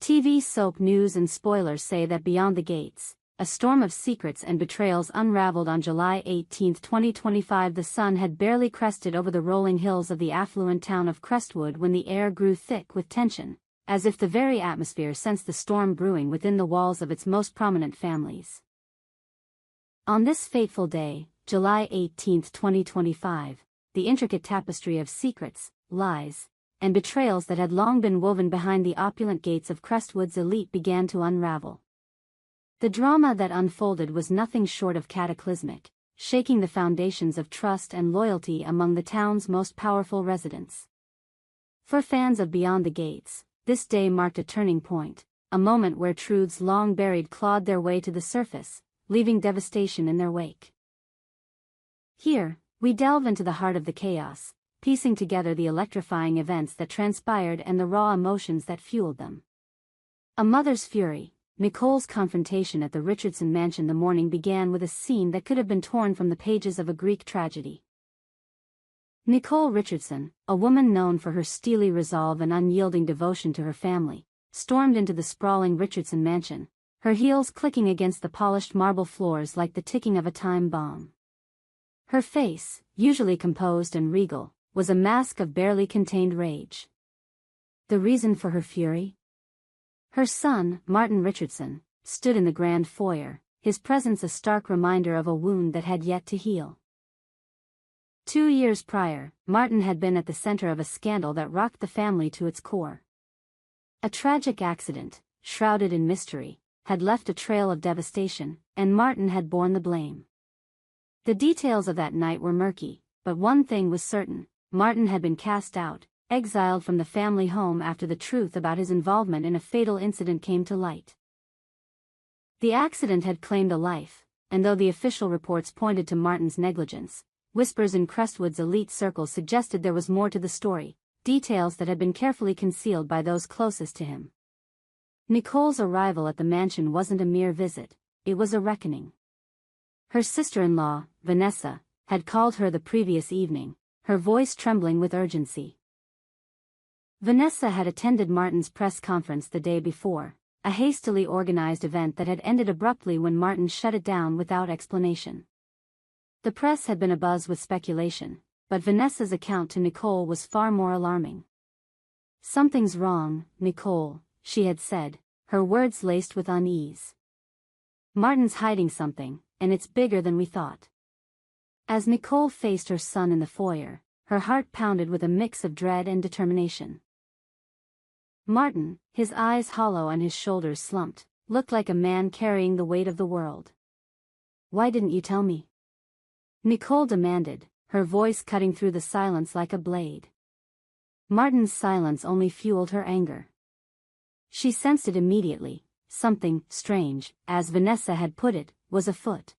TV soap news and spoilers say that beyond the gates, a storm of secrets and betrayals unraveled on July 18, 2025. The sun had barely crested over the rolling hills of the affluent town of Crestwood when the air grew thick with tension, as if the very atmosphere sensed the storm brewing within the walls of its most prominent families. On this fateful day, July 18, 2025, the intricate tapestry of secrets, lies, and betrayals that had long been woven behind the opulent gates of Crestwood's elite began to unravel. The drama that unfolded was nothing short of cataclysmic, shaking the foundations of trust and loyalty among the town's most powerful residents. For fans of Beyond the Gates, this day marked a turning point, a moment where truths long buried clawed their way to the surface, leaving devastation in their wake. Here, we delve into the heart of the chaos, piecing together the electrifying events that transpired and the raw emotions that fueled them. A mother's fury. Nicole's confrontation at the Richardson mansion. The morning began with a scene that could have been torn from the pages of a Greek tragedy. Nicole Richardson, a woman known for her steely resolve and unyielding devotion to her family, stormed into the sprawling Richardson mansion, her heels clicking against the polished marble floors like the ticking of a time bomb. Her face, usually composed and regal, was a mask of barely contained rage. The reason for her fury? Her son, Martin Richardson, stood in the grand foyer, his presence a stark reminder of a wound that had yet to heal. 2 years prior, Martin had been at the center of a scandal that rocked the family to its core. A tragic accident, shrouded in mystery, had left a trail of devastation, and Martin had borne the blame. The details of that night were murky, but one thing was certain: Martin had been cast out, exiled from the family home after the truth about his involvement in a fatal incident came to light. The accident had claimed a life, and though the official reports pointed to Martin's negligence, whispers in Crestwood's elite circles suggested there was more to the story, details that had been carefully concealed by those closest to him. Nicole's arrival at the mansion wasn't a mere visit, it was a reckoning. Her sister-in-law, Vanessa, had called her the previous evening, her voice trembling with urgency. Vanessa had attended Martin's press conference the day before, a hastily organized event that had ended abruptly when Martin shut it down without explanation. The press had been abuzz with speculation, but Vanessa's account to Nicole was far more alarming. "Something's wrong, Nicole," she had said, her words laced with unease. "Martin's hiding something, and it's bigger than we thought." As Nicole faced her son in the foyer, her heart pounded with a mix of dread and determination. Martin, his eyes hollow and his shoulders slumped, looked like a man carrying the weight of the world. "Why didn't you tell me?" Nicole demanded, her voice cutting through the silence like a blade. Martin's silence only fueled her anger. She sensed it immediately: something strange, as Vanessa had put it, was afoot.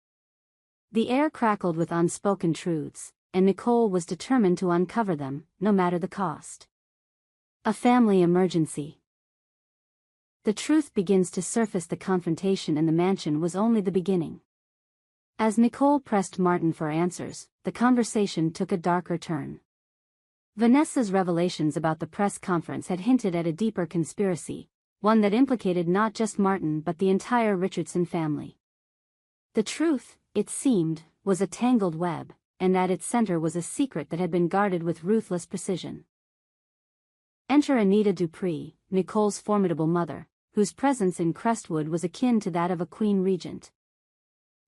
The air crackled with unspoken truths, and Nicole was determined to uncover them, no matter the cost. A family emergency. The truth begins to surface. The confrontation in the mansion was only the beginning. As Nicole pressed Martin for answers, the conversation took a darker turn. Vanessa's revelations about the press conference had hinted at a deeper conspiracy, one that implicated not just Martin but the entire Richardson family. The truth, it seemed, was a tangled web, and at its center was a secret that had been guarded with ruthless precision. Enter Anita Dupree, Nicole's formidable mother, whose presence in Crestwood was akin to that of a queen regent.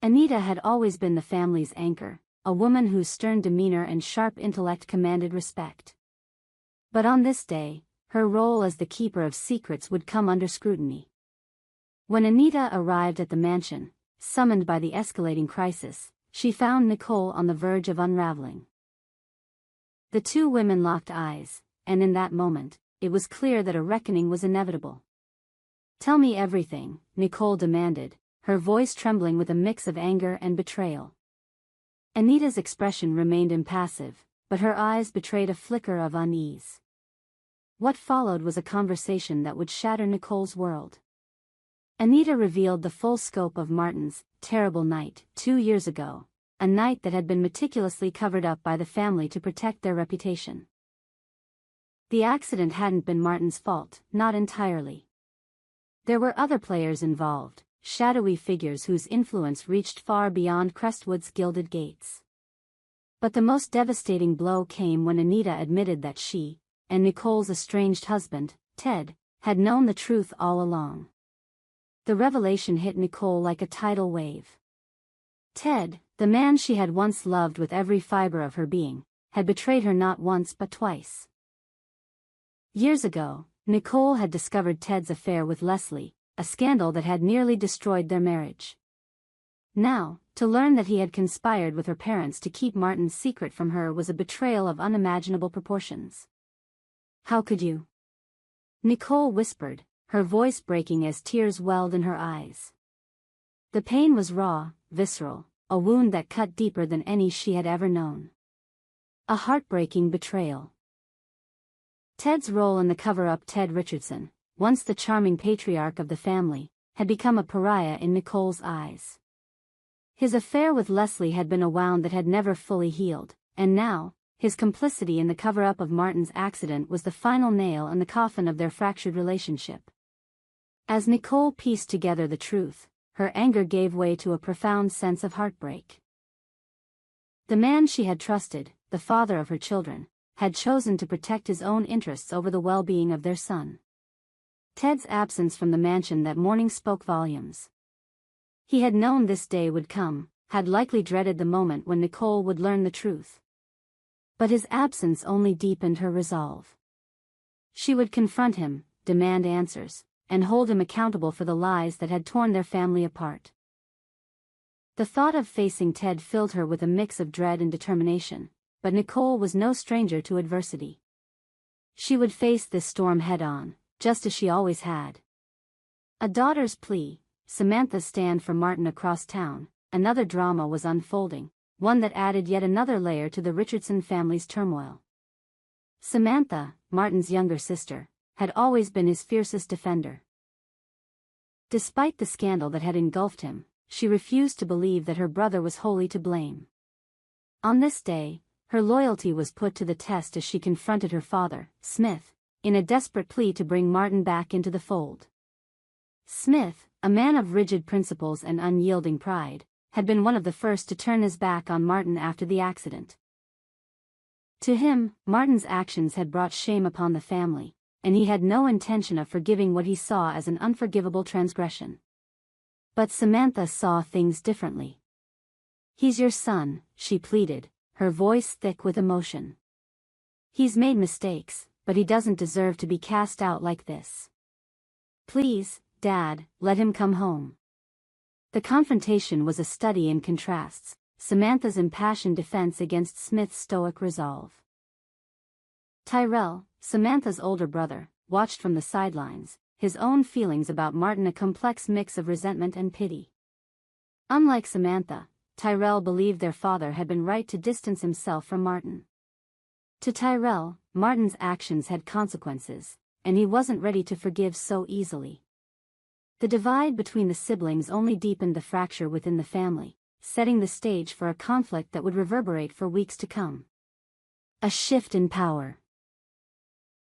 Anita had always been the family's anchor, a woman whose stern demeanor and sharp intellect commanded respect. But on this day, her role as the keeper of secrets would come under scrutiny. When Anita arrived at the mansion, summoned by the escalating crisis, she found Nicole on the verge of unraveling. The two women locked eyes, and in that moment, it was clear that a reckoning was inevitable. "Tell me everything," Nicole demanded, her voice trembling with a mix of anger and betrayal. Anita's expression remained impassive, but her eyes betrayed a flicker of unease. What followed was a conversation that would shatter Nicole's world. Anita revealed the full scope of Martin's terrible night 2 years ago, a night that had been meticulously covered up by the family to protect their reputation. The accident hadn't been Martin's fault, not entirely. There were other players involved, shadowy figures whose influence reached far beyond Crestwood's gilded gates. But the most devastating blow came when Anita admitted that she, and Nicole's estranged husband, Ted, had known the truth all along. The revelation hit Nicole like a tidal wave. Ted, the man she had once loved with every fiber of her being, had betrayed her not once but twice. Years ago, Nicole had discovered Ted's affair with Leslie, a scandal that had nearly destroyed their marriage. Now, to learn that he had conspired with her parents to keep Martin's secret from her was a betrayal of unimaginable proportions. "How could you?" Nicole whispered, her voice breaking as tears welled in her eyes. The pain was raw, visceral, a wound that cut deeper than any she had ever known. A heartbreaking betrayal. Ted's role in the cover-up. Ted Richardson, once the charming patriarch of the family, had become a pariah in Nicole's eyes. His affair with Leslie had been a wound that had never fully healed, and now, his complicity in the cover-up of Martin's accident was the final nail in the coffin of their fractured relationship. As Nicole pieced together the truth, her anger gave way to a profound sense of heartbreak. The man she had trusted, the father of her children, had chosen to protect his own interests over the well-being of their son. Ted's absence from the mansion that morning spoke volumes. He had known this day would come, had likely dreaded the moment when Nicole would learn the truth. But his absence only deepened her resolve. She would confront him, demand answers, and hold him accountable for the lies that had torn their family apart. The thought of facing Ted filled her with a mix of dread and determination, but Nicole was no stranger to adversity. She would face this storm head-on, just as she always had. A daughter's plea, Samantha's stand for Martin across town, another drama was unfolding, one that added yet another layer to the Richardson family's turmoil. Samantha, Martin's younger sister, had always been his fiercest defender. Despite the scandal that had engulfed him, she refused to believe that her brother was wholly to blame. On this day, her loyalty was put to the test as she confronted her father, Smith, in a desperate plea to bring Martin back into the fold. Smith, a man of rigid principles and unyielding pride, had been one of the first to turn his back on Martin after the accident. To him, Martin's actions had brought shame upon the family, and he had no intention of forgiving what he saw as an unforgivable transgression. But Samantha saw things differently. "He's your son," she pleaded, her voice thick with emotion. "He's made mistakes, but he doesn't deserve to be cast out like this. Please, Dad, let him come home." The confrontation was a study in contrasts, Samantha's impassioned defense against Smith's stoic resolve. Tyrell, Samantha's older brother, watched from the sidelines, his own feelings about Martin a complex mix of resentment and pity. Unlike Samantha, Tyrell believed their father had been right to distance himself from Martin. To Tyrell, Martin's actions had consequences, and he wasn't ready to forgive so easily. The divide between the siblings only deepened the fracture within the family, setting the stage for a conflict that would reverberate for weeks to come. A shift in power.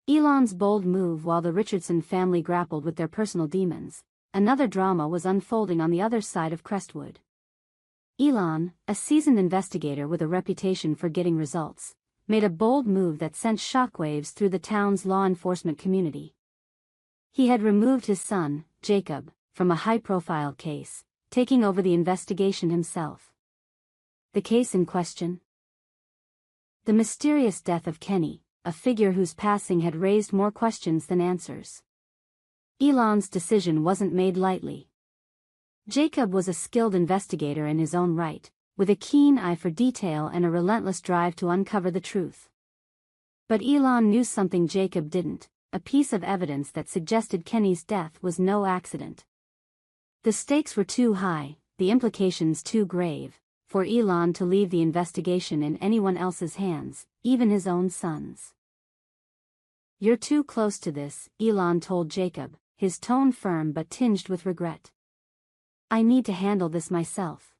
Elon's bold move. While the Richardson family grappled with their personal demons, another drama was unfolding on the other side of Crestwood. Elon, a seasoned investigator with a reputation for getting results, made a bold move that sent shockwaves through the town's law enforcement community. He had removed his son, Jacob, from a high-profile case, taking over the investigation himself. The case in question? The mysterious death of Kenny, a figure whose passing had raised more questions than answers. Elon's decision wasn't made lightly. Jacob was a skilled investigator in his own right, with a keen eye for detail and a relentless drive to uncover the truth. But Elon knew something Jacob didn't, a piece of evidence that suggested Kenny's death was no accident. The stakes were too high, the implications too grave, for Elon to leave the investigation in anyone else's hands, even his own son's. "You're too close to this," Elon told Jacob, his tone firm but tinged with regret. "I need to handle this myself."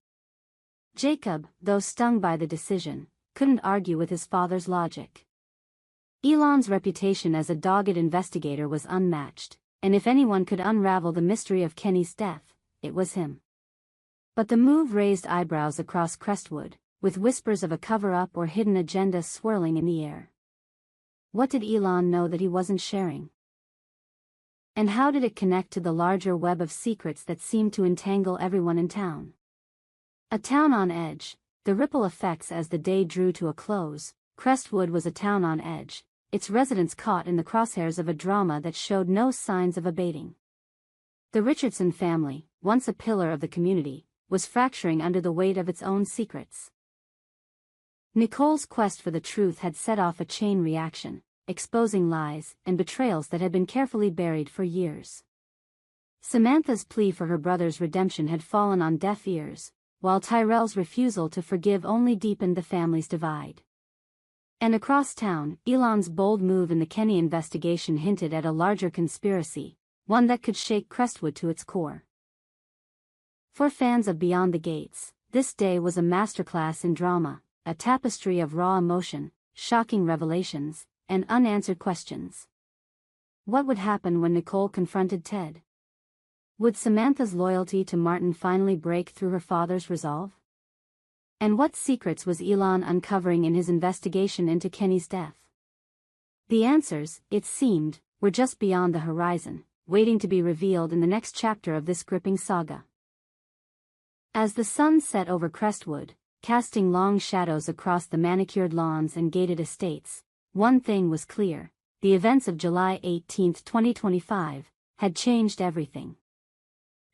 Jacob, though stung by the decision, couldn't argue with his father's logic. Elon's reputation as a dogged investigator was unmatched, and if anyone could unravel the mystery of Kenny's death, it was him. But the move raised eyebrows across Crestwood, with whispers of a cover-up or hidden agenda swirling in the air. What did Elon know that he wasn't sharing? And how did it connect to the larger web of secrets that seemed to entangle everyone in town? A town on edge, the ripple effects as the day drew to a close. Crestwood was a town on edge, its residents caught in the crosshairs of a drama that showed no signs of abating. The Richardson family, once a pillar of the community, was fracturing under the weight of its own secrets. Nicole's quest for the truth had set off a chain reaction, exposing lies and betrayals that had been carefully buried for years. Samantha's plea for her brother's redemption had fallen on deaf ears, while Tyrell's refusal to forgive only deepened the family's divide. And across town, Elon's bold move in the Kenny investigation hinted at a larger conspiracy, one that could shake Crestwood to its core. For fans of Beyond the Gates, this day was a masterclass in drama, a tapestry of raw emotion, shocking revelations, and unanswered questions. What would happen when Nicole confronted Ted? Would Samantha's loyalty to Martin finally break through her father's resolve? And what secrets was Elon uncovering in his investigation into Kenny's death? The answers, it seemed, were just beyond the horizon, waiting to be revealed in the next chapter of this gripping saga. As the sun set over Crestwood, casting long shadows across the manicured lawns and gated estates, one thing was clear: the events of July 18, 2025, had changed everything.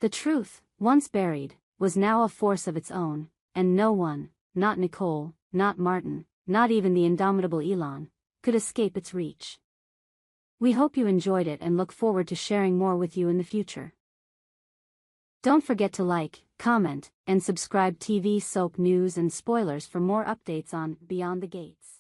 The truth, once buried, was now a force of its own, and no one, not Nicole, not Martin, not even the indomitable Elon, could escape its reach. We hope you enjoyed it and look forward to sharing more with you in the future. Don't forget to like, comment, and subscribe. TV soap news and spoilers for more updates on Beyond the Gates.